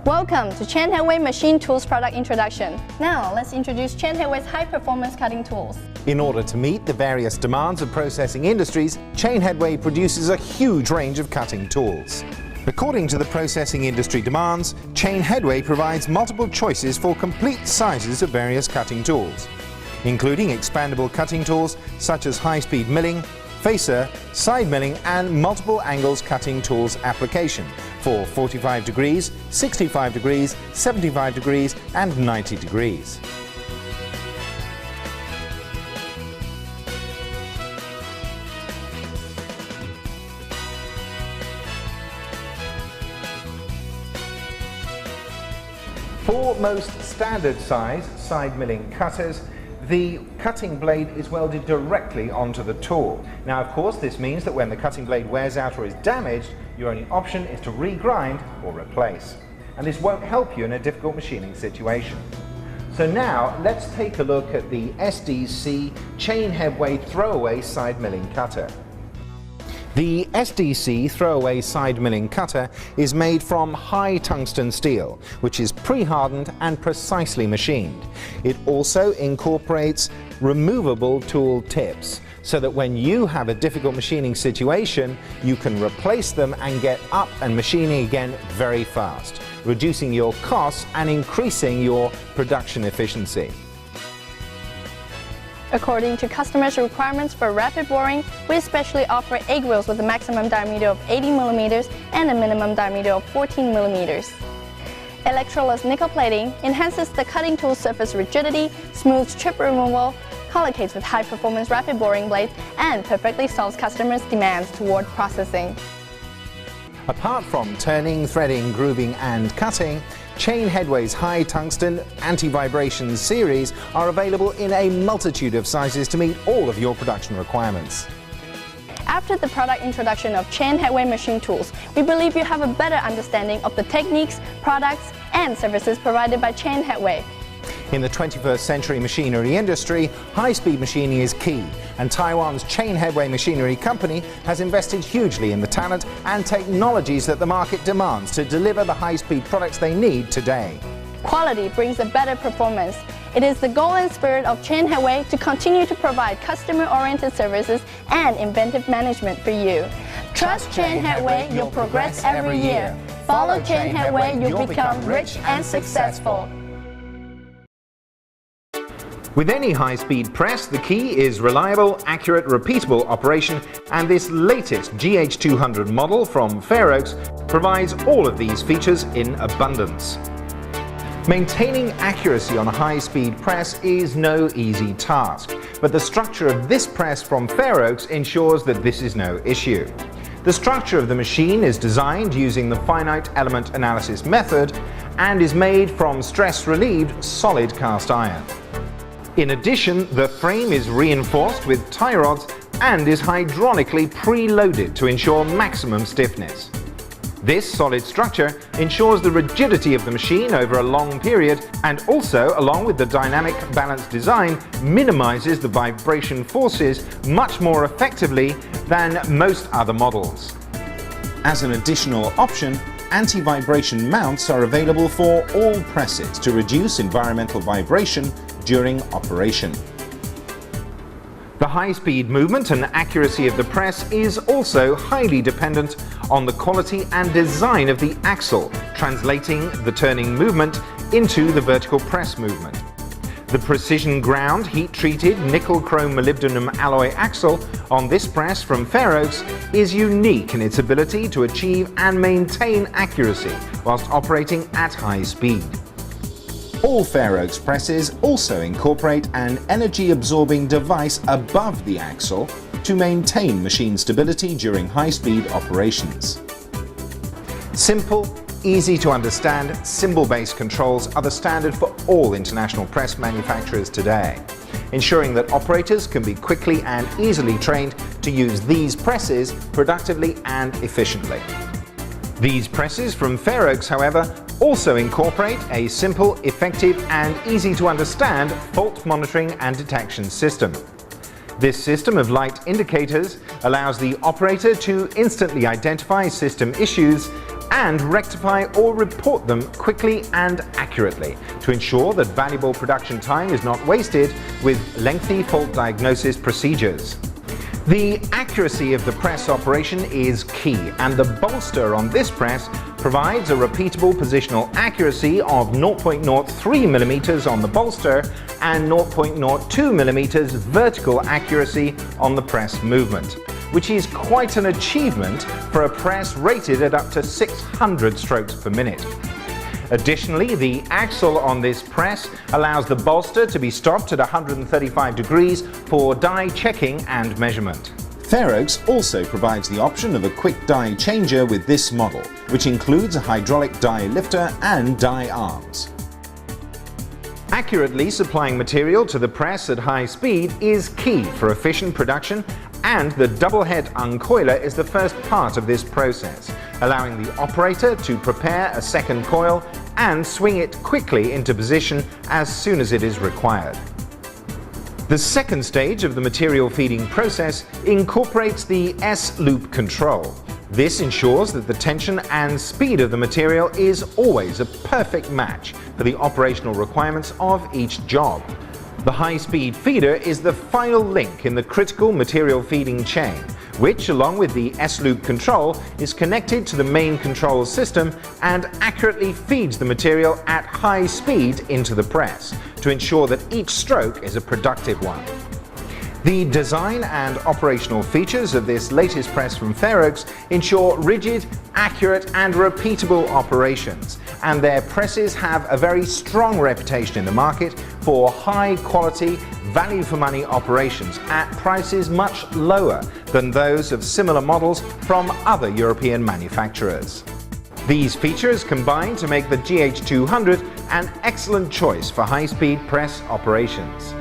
Welcome to Chain Headway Machine Tools product introduction. Now let's introduce Chain Headway's high-performance cutting tools. In order to meet the various demands of processing industries, Chain Headway produces a huge range of cutting tools. According to the processing industry demands, Chain Headway provides multiple choices for complete sizes of various cutting tools, including expandable cutting tools such as high-speed milling, facer, side milling and multiple angles cutting tools application for 45 degrees, 65 degrees, 75 degrees and 90 degrees. For most standard size side milling cutters, the cutting blade is welded directly onto the tool. Now of course this means that when the cutting blade wears out or is damaged, your only option is to regrind or replace. And this won't help you in a difficult machining situation. So now let's take a look at the SDC Chain Headway Throwaway Side Milling Cutter. The SDC Throwaway Side Milling Cutter is made from high tungsten steel, which is pre-hardened and precisely machined. It also incorporates removable tool tips, so that when you have a difficult machining situation, you can replace them and get up and machining again very fast, reducing your costs and increasing your production efficiency. According to customers' requirements for rapid boring, we especially offer egg wheels with a maximum diameter of 80 mm and a minimum diameter of 14 mm. Electroless nickel plating enhances the cutting tool surface rigidity, smooths chip removal, collocates with high-performance rapid boring blades, and perfectly solves customers' demands toward processing. Apart from turning, threading, grooving and cutting, Chain Headway's high tungsten anti-vibration series are available in a multitude of sizes to meet all of your production requirements. After the product introduction of Chain Headway machine tools, we believe you have a better understanding of the techniques, products and services provided by Chain Headway. In the 21st century machinery industry, high-speed machining is key, and Taiwan's Chain Headway Machinery Company has invested hugely in the talent and technologies that the market demands to deliver the high-speed products they need today. Quality brings a better performance. It is the goal and spirit of Chain Headway to continue to provide customer-oriented services and inventive management for you. Trust Chain Headway, you'll progress every year. Follow Chain Headway, you'll become rich and successful. With any high-speed press, the key is reliable, accurate, repeatable operation, and this latest GH200 model from Fair Oaks provides all of these features in abundance. Maintaining accuracy on a high-speed press is no easy task, but the structure of this press from Fair Oaks ensures that this is no issue. The structure of the machine is designed using the finite element analysis method and is made from stress-relieved solid cast iron. In addition, the frame is reinforced with tie rods and is hydraulically preloaded to ensure maximum stiffness. This solid structure ensures the rigidity of the machine over a long period, and also, along with the dynamic balance design, minimizes the vibration forces much more effectively than most other models. As an additional option, anti-vibration mounts are available for all presses to reduce environmental vibration during operation. The high-speed movement and accuracy of the press is also highly dependent on the quality and design of the axle, translating the turning movement into the vertical press movement. The precision ground heat-treated nickel-chrome molybdenum alloy axle on this press from Fair Oaks is unique in its ability to achieve and maintain accuracy whilst operating at high speed. All Fair Oaks presses also incorporate an energy-absorbing device above the axle to maintain machine stability during high-speed operations. Simple, easy to understand, symbol-based controls are the standard for all international press manufacturers today, ensuring that operators can be quickly and easily trained to use these presses productively and efficiently. These presses from Fair Oaks, however, also incorporate a simple, effective and easy to understand fault monitoring and detection system. This system of light indicators allows the operator to instantly identify system issues and rectify or report them quickly and accurately to ensure that valuable production time is not wasted with lengthy fault diagnosis procedures. The accuracy of the press operation is key, and the bolster on this press provides a repeatable positional accuracy of 0.03 mm on the bolster and 0.02 mm vertical accuracy on the press movement, which is quite an achievement for a press rated at up to 600 strokes per minute. Additionally, the axle on this press allows the bolster to be stopped at 135 degrees for die checking and measurement. Fair Oaks also provides the option of a quick die changer with this model, which includes a hydraulic die lifter and die arms. Accurately supplying material to the press at high speed is key for efficient production, and the double head uncoiler is the first part of this process, allowing the operator to prepare a second coil and swing it quickly into position as soon as it is required. The second stage of the material feeding process incorporates the S-loop control. This ensures that the tension and speed of the material is always a perfect match for the operational requirements of each job. The high-speed feeder is the final link in the critical material feeding chain, which, along with the S-loop control, is connected to the main control system and accurately feeds the material at high speed into the press to ensure that each stroke is a productive one. The design and operational features of this latest press from Fair Oaks ensure rigid, accurate and repeatable operations, and their presses have a very strong reputation in the market for high quality, value for money operations at prices much lower than those of similar models from other European manufacturers. These features combine to make the GH200 an excellent choice for high-speed press operations.